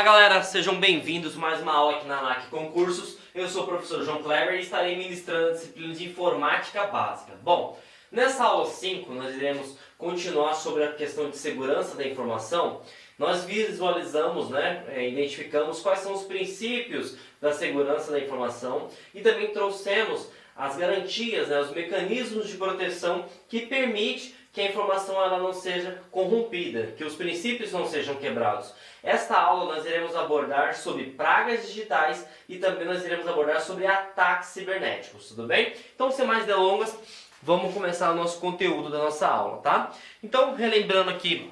galera, sejam bem-vindos a mais uma aula aqui na ANAC Concursos. Eu sou o professor João Kleber e estarei ministrando a disciplina de Informática Básica. Bom, nessa aula 5 nós iremos continuar sobre a questão de segurança da informação. Nós visualizamos, identificamos quais são os princípios da segurança da informação e também trouxemos as garantias, os mecanismos de proteção que permitem que a informação ela não seja corrompida, que os princípios não sejam quebrados. Esta aula nós iremos abordar sobre pragas digitais e também nós iremos abordar sobre ataques cibernéticos, tudo bem? Então, sem mais delongas, vamos começar o nosso conteúdo da nossa aula, tá? Então, relembrando aqui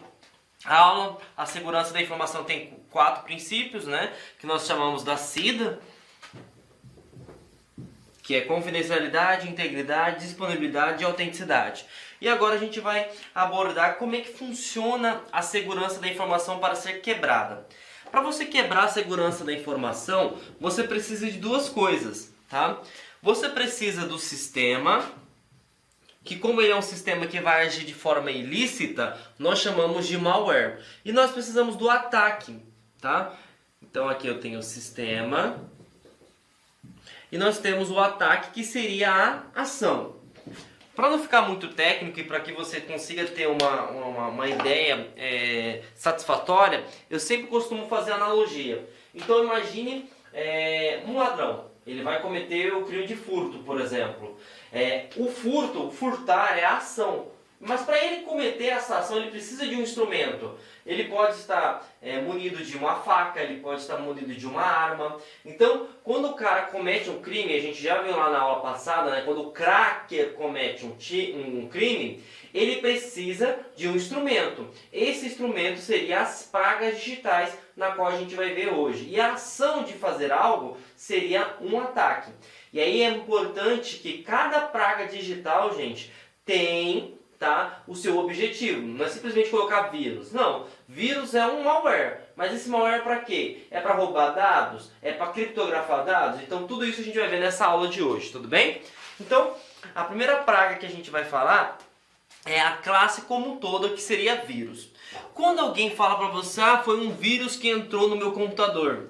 a aula, a segurança da informação tem 4 princípios, que nós chamamos da SIDA, que é confidencialidade, integridade, disponibilidade e autenticidade. E agora a gente vai abordar como é que funciona a segurança da informação para ser quebrada. Para você quebrar a segurança da informação, você precisa de 2 coisas, tá? Você precisa do sistema, que como ele é um sistema que vai agir de forma ilícita, nós chamamos de malware. E nós precisamos do ataque, tá? Então aqui eu tenho o sistema e nós temos o ataque, que seria a ação. Para não ficar muito técnico e para que você consiga ter uma ideia satisfatória, eu sempre costumo fazer analogia. Então imagine um ladrão. Ele vai cometer o crime de furto, por exemplo. O furtar é a ação. Mas para ele cometer essa ação, ele precisa de um instrumento. Ele pode estar munido de uma faca, ele pode estar munido de uma arma. Então, quando o cara comete um crime, a gente já viu lá na aula passada, quando o cracker comete um crime, ele precisa de um instrumento. Esse instrumento seria as pragas digitais, na qual a gente vai ver hoje. E a ação de fazer algo seria um ataque. E aí é importante que cada praga digital, gente, tem o seu objetivo. Não é simplesmente colocar vírus. Não, vírus é um malware. Mas esse malware é para quê? É para roubar dados? É para criptografar dados? Então tudo isso a gente vai ver nessa aula de hoje, tudo bem? Então, a primeira praga que a gente vai falar é a classe como um todo, que seria vírus. Quando alguém fala para você, foi um vírus que entrou no meu computador.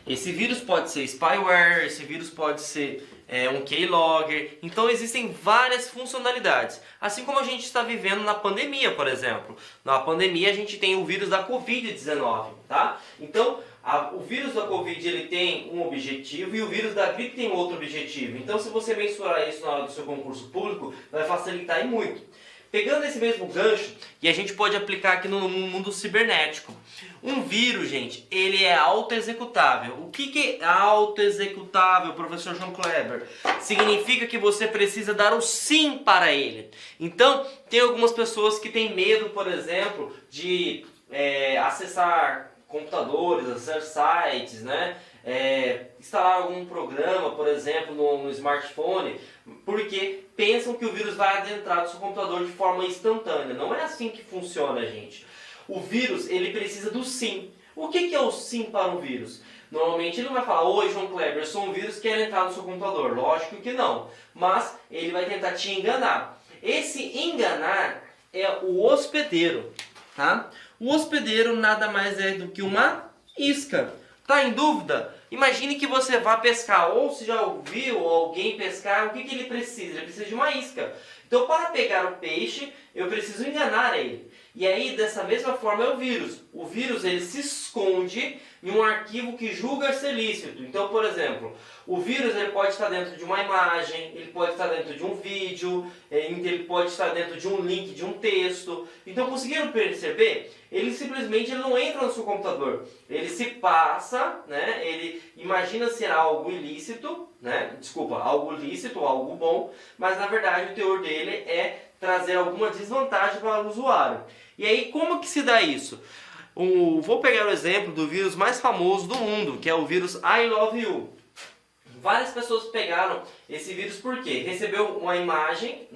Esse vírus pode ser spyware, esse vírus pode ser um keylogger. Então existem várias funcionalidades. Assim como a gente está vivendo na pandemia, por exemplo. Na pandemia a gente tem o vírus da Covid-19, tá? Então o vírus da Covid ele tem um objetivo e o vírus da gripe tem outro objetivo. Então se você mensurar isso na hora do seu concurso público, vai facilitar e muito. Pegando esse mesmo gancho, e a gente pode aplicar aqui no mundo cibernético. Um vírus, gente, ele é autoexecutável. O que é autoexecutável, professor João Kleber? Significa que você precisa dar o sim para ele. Então, tem algumas pessoas que têm medo, por exemplo, de acessar computadores, acessar sites, instalar algum programa, por exemplo, no smartphone, porque pensam que o vírus vai adentrar no seu computador de forma instantânea. Não é assim que funciona, gente. O vírus, ele precisa do sim. O que é o sim para um vírus? Normalmente ele não vai falar: oi, João Kleber, eu sou um vírus que quer entrar no seu computador. Lógico que não. Mas ele vai tentar te enganar. Esse enganar é o hospedeiro, tá? O hospedeiro nada mais é do que uma isca. Tá em dúvida? Imagine que você vá pescar, ou se já ouviu alguém pescar, o que ele precisa? Ele precisa de uma isca. Então, para pegar o peixe, eu preciso enganar ele. E aí, dessa mesma forma, é o vírus. O vírus, ele se esconde em um arquivo que julga ser lícito. Então, por exemplo, o vírus ele pode estar dentro de uma imagem, ele pode estar dentro de um vídeo, ele pode estar dentro de um link, de um texto. Então, conseguiram perceber? Ele simplesmente não entra no seu computador. Ele se passa, ele imagina ser algo ilícito, algo lícito, algo bom, mas na verdade o teor dele é trazer alguma desvantagem para o usuário. E aí, como que se dá isso? Vou pegar o exemplo do vírus mais famoso do mundo, que é o vírus I Love You. Várias pessoas pegaram esse vírus porque recebeu uma imagem,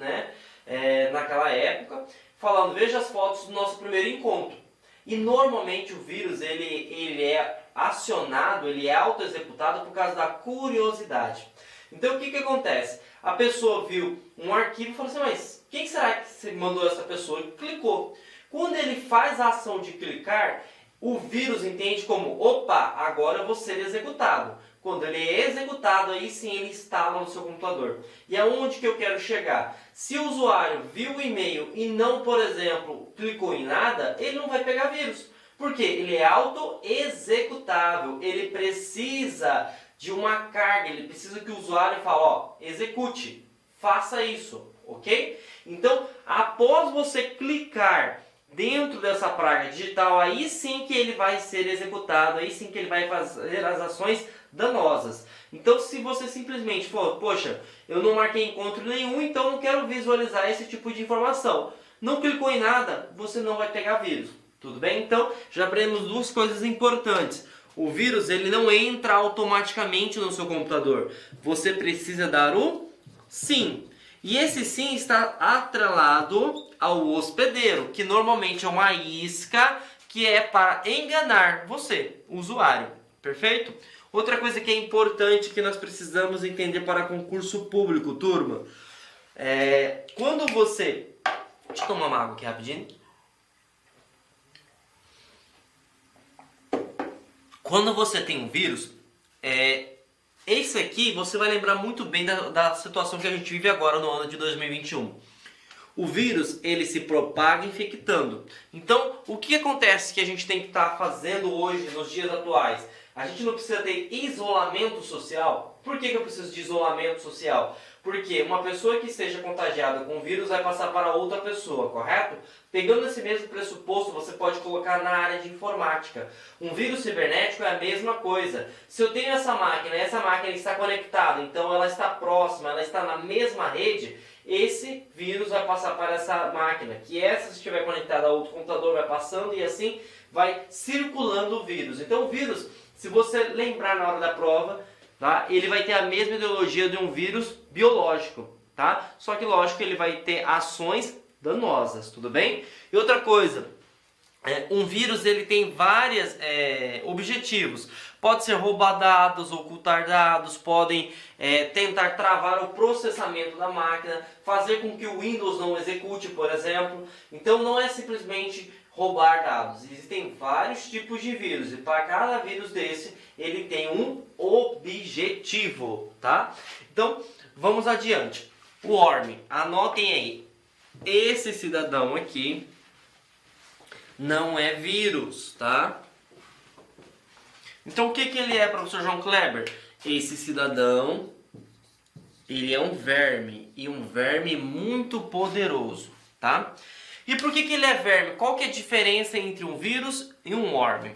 naquela época, falando: veja as fotos do nosso primeiro encontro. E normalmente o vírus ele é acionado, ele é autoexecutado por causa da curiosidade. Então o que acontece? A pessoa viu um arquivo e falou assim: mas quem será que mandou essa pessoa? E clicou. Quando ele faz a ação de clicar, o vírus entende como, opa, agora eu vou ser executado. Quando ele é executado, aí sim ele instala no seu computador. E aonde que eu quero chegar? Se o usuário viu o e-mail e não, por exemplo, clicou em nada, ele não vai pegar vírus. Por quê? Ele é auto-executável. Ele precisa de uma carga, ele precisa que o usuário fale, ó, execute, faça isso, ok? Então, após você clicar dentro dessa praga digital, aí sim que ele vai ser executado, aí sim que ele vai fazer as ações danosas. Então, se você simplesmente for, poxa, eu não marquei encontro nenhum, então não quero visualizar esse tipo de informação. Não clicou em nada, você não vai pegar vírus. Tudo bem? Então, já aprendemos duas coisas importantes. O vírus, ele não entra automaticamente no seu computador. Você precisa dar o sim. E esse sim está atrelado ao hospedeiro, que normalmente é uma isca que é para enganar você, o usuário. Perfeito? Outra coisa que é importante que nós precisamos entender para concurso público, turma, quando você... Deixa eu tomar uma água aqui rapidinho. Quando você tem um vírus, esse aqui você vai lembrar muito bem da situação que a gente vive agora no ano de 2021. O vírus, ele se propaga infectando. Então, o que acontece que a gente tem que estar fazendo hoje, nos dias atuais? A gente não precisa ter isolamento social. Por que eu preciso de isolamento social? Porque uma pessoa que esteja contagiada com o vírus vai passar para outra pessoa, correto? Pegando esse mesmo pressuposto, você pode colocar na área de informática. Um vírus cibernético é a mesma coisa. Se eu tenho essa máquina e essa máquina está conectada, então ela está próxima, ela está na mesma rede, esse vírus vai passar para essa máquina. Que essa, se estiver conectada a outro computador, vai passando e assim vai circulando o vírus. Então o vírus, se você lembrar na hora da prova, tá? Ele vai ter a mesma ideologia de um vírus biológico, tá? Só que lógico ele vai ter ações danosas, tudo bem? E outra coisa, um vírus ele tem vários objetivos. Pode ser roubar dados, ocultar dados, podem tentar travar o processamento da máquina, fazer com que o Windows não execute, por exemplo. Então não é simplesmente roubar dados. Existem vários tipos de vírus e para cada vírus desse ele tem um objetivo, tá? Então vamos adiante. O worm, anotem aí. Esse cidadão aqui não é vírus, tá? Então o que ele é, professor João Kleber? Esse cidadão, ele é um verme, e um verme muito poderoso, tá? E por que ele é verme? Qual que é a diferença entre um vírus e um worm?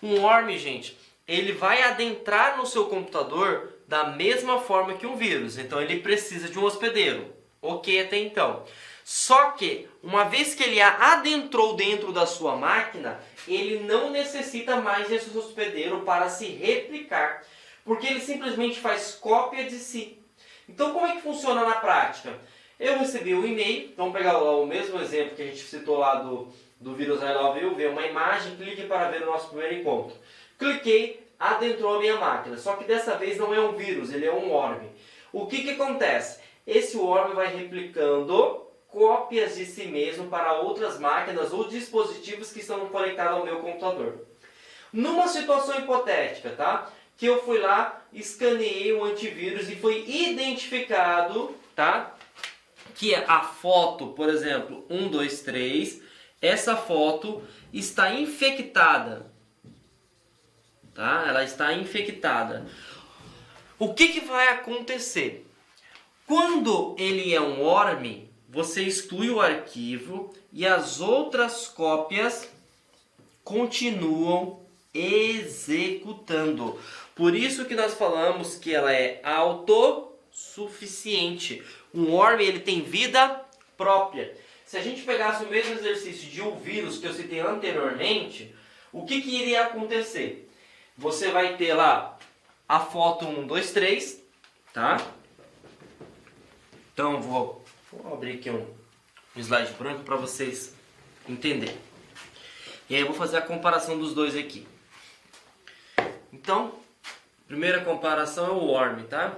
Um worm, gente, ele vai adentrar no seu computador da mesma forma que um vírus. Então ele precisa de um hospedeiro. Ok até então. Só que, uma vez que ele adentrou dentro da sua máquina, ele não necessita mais desse hospedeiro para se replicar. Porque ele simplesmente faz cópia de si. Então como é que funciona na prática? Eu recebi um e-mail, vamos pegar lá o mesmo exemplo que a gente citou lá do vírus I Love You, ver uma imagem, clique para ver o nosso primeiro encontro. Cliquei, adentrou a minha máquina, só que dessa vez não é um vírus, ele é um worm. O que acontece? Esse worm vai replicando cópias de si mesmo para outras máquinas ou dispositivos que estão conectados ao meu computador. Numa situação hipotética, tá? Que eu fui lá, escaneei o antivírus e foi identificado, tá? Que a foto, por exemplo, 1, 2, 3, essa foto está infectada. Tá? Ela está infectada. O que vai acontecer? Quando ele é um worm, você exclui o arquivo e as outras cópias continuam executando. Por isso que nós falamos que ela é autossuficiente. Um worm, ele tem vida própria. Se a gente pegasse o mesmo exercício de um vírus que eu citei anteriormente, o que iria acontecer? Você vai ter lá a foto 1, 2, 3, tá? Então vou abrir aqui um slide branco para vocês entenderem. E aí eu vou fazer a comparação dos dois aqui. Então, primeira comparação é o worm, tá?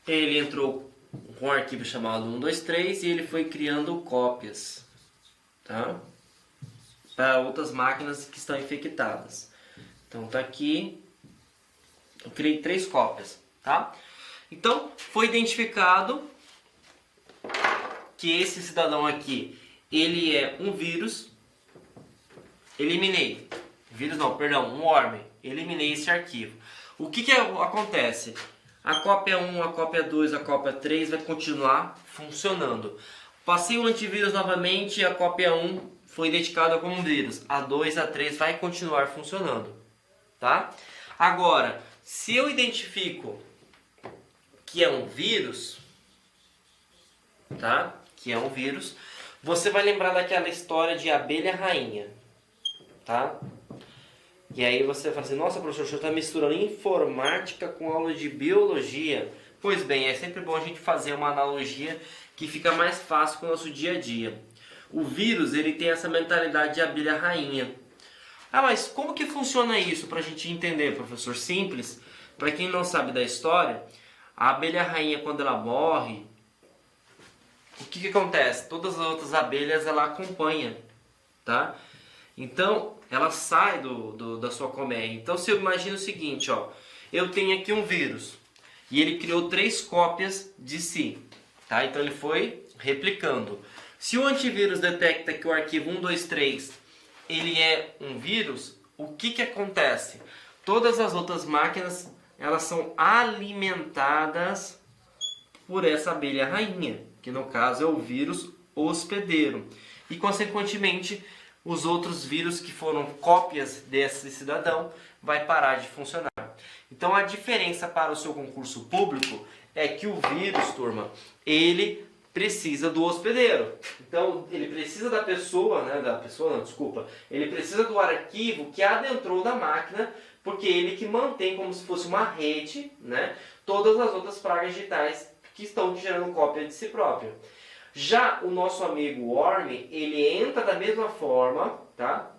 Ele entrou com um arquivo chamado 1, 2, 3 e ele foi criando cópias, tá? para outras máquinas que estão infectadas. Então tá aqui, eu criei 3 cópias, tá? Então foi identificado que esse cidadão aqui, ele é um vírus, eliminei, um worm, eliminei esse arquivo. O que acontece? A cópia 1, a cópia 2, a cópia 3 vai continuar funcionando. Passei o antivírus novamente e a cópia 1 foi identificada como um vírus. A 2, a 3 vai continuar funcionando, tá? Agora, se eu identifico que é um vírus, tá? Que é um vírus, você vai lembrar daquela história de abelha rainha, tá? E aí você fala assim, nossa professor, o senhor está misturando informática com aula de biologia. Pois bem, é sempre bom a gente fazer uma analogia que fica mais fácil com o nosso dia a dia. O vírus, ele tem essa mentalidade de abelha rainha. Ah, mas como que funciona isso para a gente entender, professor? Simples. Para quem não sabe da história, a abelha rainha, quando ela morre, o que acontece? Todas as outras abelhas ela acompanham, tá? Então, ela sai da sua colmeia. Então, se eu imagino o seguinte, ó, eu tenho aqui um vírus e ele criou 3 cópias de si, tá? Então, ele foi replicando. Se o antivírus detecta que o arquivo 123 ele é um vírus, o que acontece? Todas as outras máquinas elas são alimentadas por essa abelha rainha, que no caso é o vírus hospedeiro. E, consequentemente, os outros vírus que foram cópias desse cidadão vai parar de funcionar. Então a diferença para o seu concurso público é que o vírus, turma, ele precisa do hospedeiro. Então ele precisa da pessoa, ele precisa do arquivo que adentrou da máquina, porque ele que mantém como se fosse uma rede, né, todas as outras pragas digitais que estão gerando cópia de si próprio. Já o nosso amigo worm, ele entra da mesma forma, tá?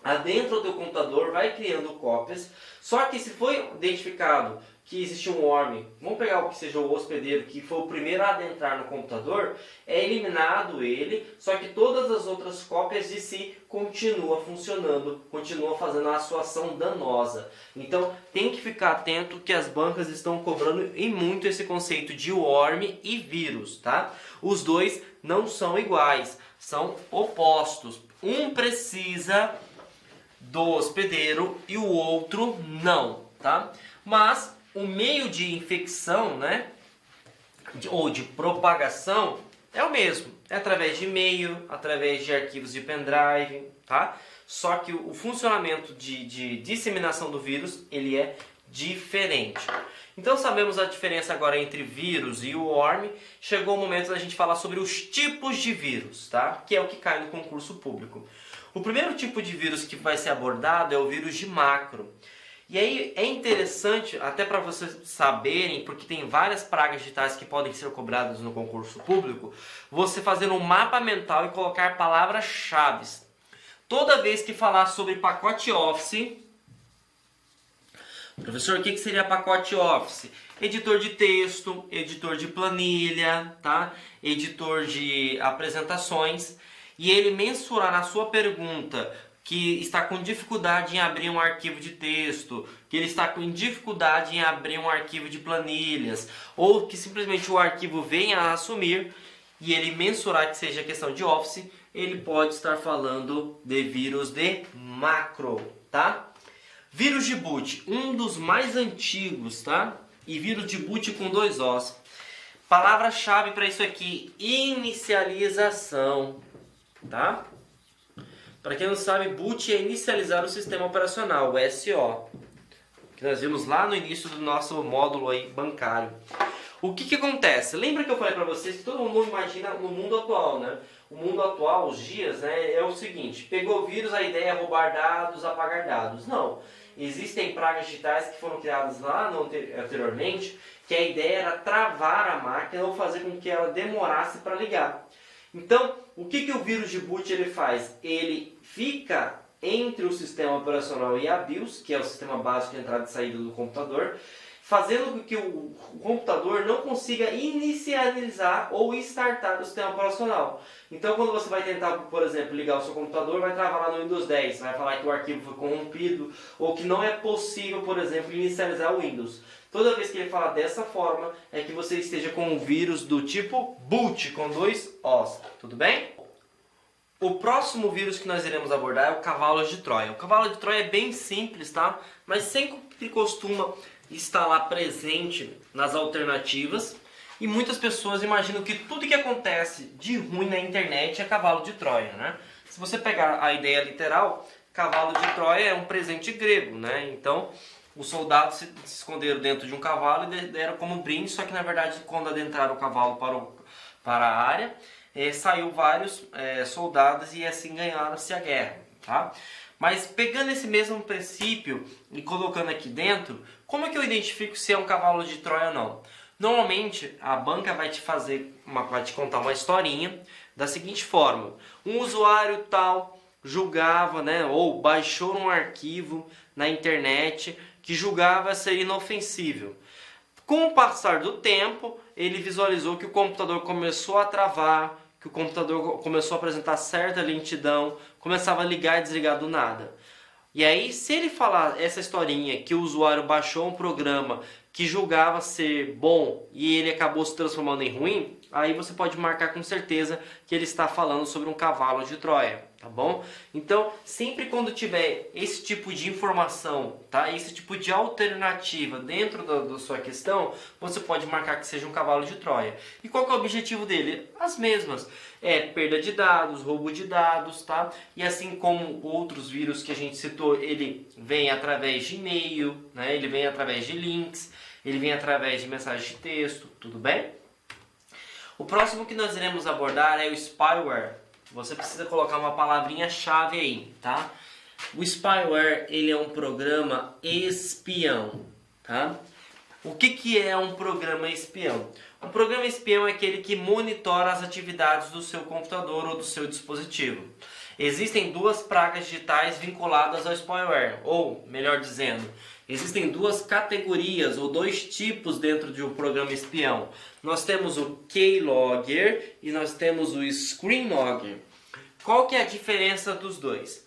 Adentro do computador, vai criando cópias, só que se foi identificado que existe um worm, vamos pegar o que seja o hospedeiro, que foi o primeiro a adentrar no computador, é eliminado ele, só que todas as outras cópias de si continuam funcionando, continuam fazendo a sua ação danosa. Então tem que ficar atento que as bancas estão cobrando e muito esse conceito de worm e vírus, tá? Os dois não são iguais, são opostos. Um precisa do hospedeiro e o outro não, tá? Mas o meio de infecção, né, ou de propagação é o mesmo. É através de e-mail, através de arquivos de pendrive, tá? Só que o funcionamento de disseminação do vírus, ele é diferente. Então sabemos a diferença agora entre vírus e o worm. Chegou o momento da gente falar sobre os tipos de vírus, tá? Que é o que cai no concurso público. O primeiro tipo de vírus que vai ser abordado é o vírus de macro. E aí é interessante, até para vocês saberem, porque tem várias pragas digitais que podem ser cobradas no concurso público, você fazer um mapa mental e colocar palavras-chave. Toda vez que falar sobre pacote Office, professor, o que seria pacote Office? Editor de texto, editor de planilha, tá? Editor de apresentações. E ele mensurar na sua pergunta que está com dificuldade em abrir um arquivo de texto, que ele está com dificuldade em abrir um arquivo de planilhas, ou que simplesmente o arquivo venha a assumir e ele mensurar que seja questão de Office, ele pode estar falando de vírus de macro, tá? Vírus de boot, um dos mais antigos, tá? E vírus de boot com 2 Os. Palavra-chave para isso aqui, inicialização, tá? Para quem não sabe, boot é inicializar o sistema operacional, o SO, que nós vimos lá no início do nosso módulo aí bancário. O que acontece? Lembra que eu falei para vocês que todo mundo imagina no mundo atual, né? O mundo atual, os dias, né, é o seguinte: pegou o vírus, a ideia é roubar dados, apagar dados. Não. Existem pragas digitais que foram criadas lá anteriormente, que a ideia era travar a máquina ou fazer com que ela demorasse para ligar. Então, o que o vírus de boot ele faz? Ele fica entre o sistema operacional e a BIOS, que é o sistema básico de entrada e saída do computador, fazendo com que o computador não consiga inicializar ou startar o sistema operacional. Então, quando você vai tentar, por exemplo, ligar o seu computador, vai travar lá no Windows 10, vai falar que o arquivo foi corrompido ou que não é possível, por exemplo, inicializar o Windows. Toda vez que ele falar dessa forma, é que você esteja com um vírus do tipo boot, com 2 Os, tudo bem? O próximo vírus que nós iremos abordar é o cavalo de Troia. O cavalo de Troia é bem simples, tá? Mas sempre costuma estar lá presente nas alternativas. E muitas pessoas imaginam que tudo que acontece de ruim na internet é cavalo de Troia, né? Se você pegar a ideia literal, cavalo de Troia é um presente grego, né? Então, os soldados se esconderam dentro de um cavalo e deram como brinde, só que na verdade quando adentraram o cavalo para a área, saiu vários soldados e assim ganharam-se a guerra, tá? Mas pegando esse mesmo princípio e colocando aqui dentro, como é que eu identifico se é um cavalo de Troia ou não? Normalmente a banca vai te contar uma historinha da seguinte forma: um usuário tal julgava, né, ou baixou um arquivo na internet que julgava ser inofensível. Com o passar do tempo, ele visualizou que o computador começou a travar, que o computador começou a apresentar certa lentidão, começava a ligar e desligar do nada. E aí, se ele falar essa historinha que o usuário baixou um programa que julgava ser bom e ele acabou se transformando em ruim, aí você pode marcar com certeza que ele está falando sobre um cavalo de Troia, tá bom? Então, sempre quando tiver esse tipo de informação, tá? Esse tipo de alternativa dentro da sua questão, você pode marcar que seja um cavalo de Troia. E qual que é o objetivo dele? As mesmas. Perda de dados, roubo de dados, tá? E assim como outros vírus que a gente citou, ele vem através de e-mail, né? Ele vem através de links, ele vem através de mensagem de texto, tudo bem? O próximo que nós iremos abordar é o spyware. Você precisa colocar uma palavrinha-chave aí, tá? O spyware, ele é um programa espião, tá? O que é um programa espião? Um programa espião é aquele que monitora as atividades do seu computador ou do seu dispositivo. Existem duas pragas digitais vinculadas ao spyware, ou, melhor dizendo, existem duas categorias ou dois tipos dentro de um programa espião. Nós temos o keylogger e nós temos o screenlogger. Qual que é a diferença dos dois?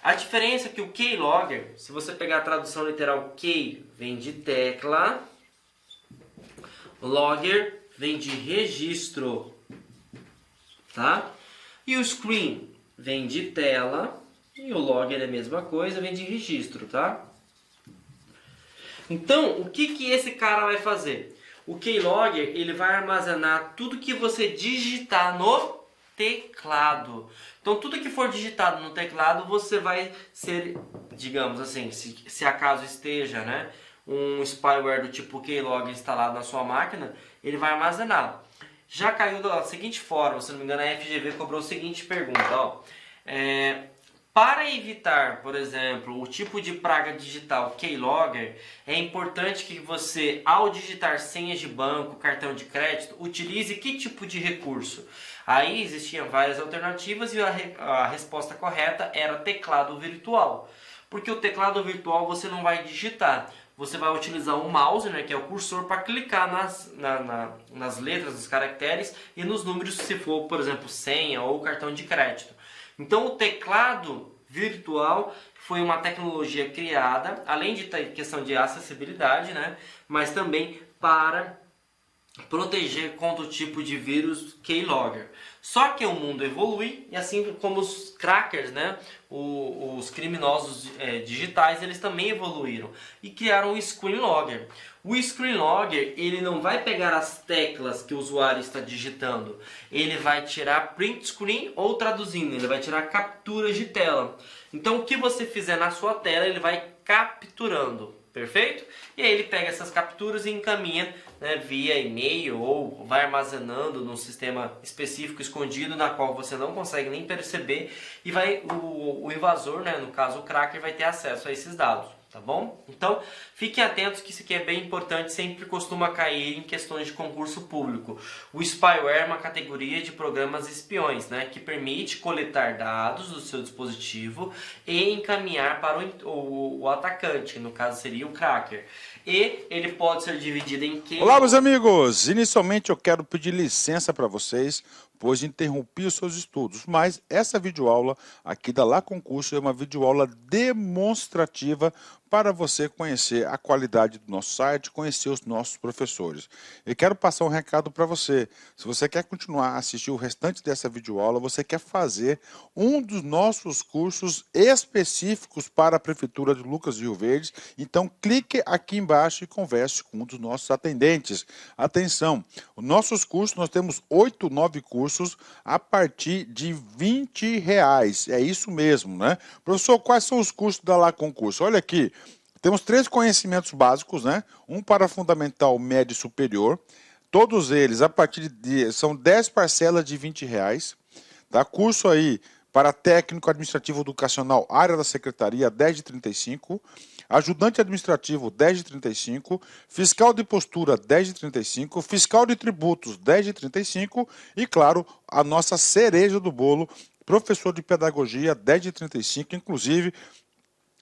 A diferença é que o keylogger, se você pegar a tradução literal, key vem de tecla, logger vem de registro, tá? E o screen vem de tela e o logger é a mesma coisa, vem de registro, tá? Então, o que esse cara vai fazer? O keylogger, ele vai armazenar tudo que você digitar no teclado. Então, tudo que for digitado no teclado, você vai ser, digamos assim, se acaso esteja, né, um spyware do tipo keylogger instalado na sua máquina, ele vai armazenar. Já caiu da seguinte forma, se não me engano, a FGV cobrou a seguinte pergunta, ó. Para evitar, por exemplo, o tipo de praga digital keylogger, é importante que você, ao digitar senhas de banco, cartão de crédito, utilize que tipo de recurso? Aí existiam várias alternativas e a resposta correta era teclado virtual. Porque o teclado virtual você não vai digitar, você vai utilizar um mouse, né, que é o cursor, para clicar nas letras, nos caracteres e nos números, se for, por exemplo, senha ou cartão de crédito. Então, o teclado virtual foi uma tecnologia criada, além de ter questão de acessibilidade, né, mas também para proteger contra o tipo de vírus keylogger. Só que o mundo evolui e assim como os crackers, né, os criminosos digitais, eles também evoluíram e criaram o screenlogger. O screenlogger, ele não vai pegar as teclas que o usuário está digitando, ele vai tirar print screen ou traduzindo, ele vai tirar capturas de tela. Então o que você fizer na sua tela, ele vai capturando. Perfeito? E aí ele pega essas capturas e encaminha, né, via e-mail ou vai armazenando num sistema específico escondido na qual você não consegue nem perceber e o invasor, né, no caso o cracker, vai ter acesso a esses dados. Tá bom? Então, fiquem atentos que isso aqui é bem importante, sempre costuma cair em questões de concurso público. O spyware é uma categoria de programas espiões, né, que permite coletar dados do seu dispositivo e encaminhar para o atacante, que no caso seria o cracker. E ele pode ser dividido em que... Olá, meus amigos! Inicialmente eu quero pedir licença para vocês, pois interrompi os seus estudos, mas essa videoaula aqui da Lá Concurso é uma videoaula demonstrativa para você conhecer a qualidade do nosso site, conhecer os nossos professores. Eu quero passar um recado para você. Se você quer continuar a assistir o restante dessa videoaula, você quer fazer um dos nossos cursos específicos para a Prefeitura de Lucas do Rio Verde, então clique aqui embaixo e converse com um dos nossos atendentes. Atenção, os nossos cursos, nós temos 8, 9 cursos a partir de R$20. É isso mesmo, né? Professor, quais são os cursos da Lá Concurso? Olha aqui. Temos 3 conhecimentos básicos, né? Um para fundamental, médio e superior. Todos eles, a partir de... são 10 parcelas de R$20. Tá? Curso aí para técnico administrativo educacional, área da secretaria, 10 de 35. Ajudante administrativo, 10 de 35. Fiscal de postura, 10 de 35. Fiscal de tributos, 10 de 35. E, claro, a nossa cereja do bolo, professor de pedagogia, 10 de 35. Inclusive,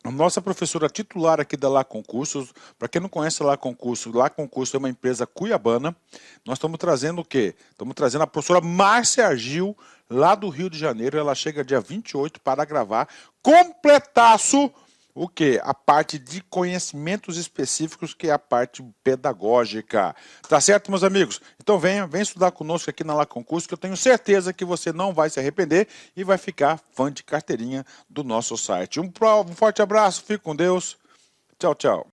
a nossa professora titular aqui da Lá Concursos, para quem não conhece a Lá Concurso é uma empresa cuiabana. Nós estamos trazendo o quê? Estamos trazendo a professora Márcia Argil, lá do Rio de Janeiro. Ela chega dia 28 para gravar completaço o quê? A parte de conhecimentos específicos, que é a parte pedagógica. Tá certo, meus amigos? Então venha estudar conosco aqui na Lá Concurso, que eu tenho certeza que você não vai se arrepender e vai ficar fã de carteirinha do nosso site. Um forte abraço, fique com Deus. Tchau, tchau.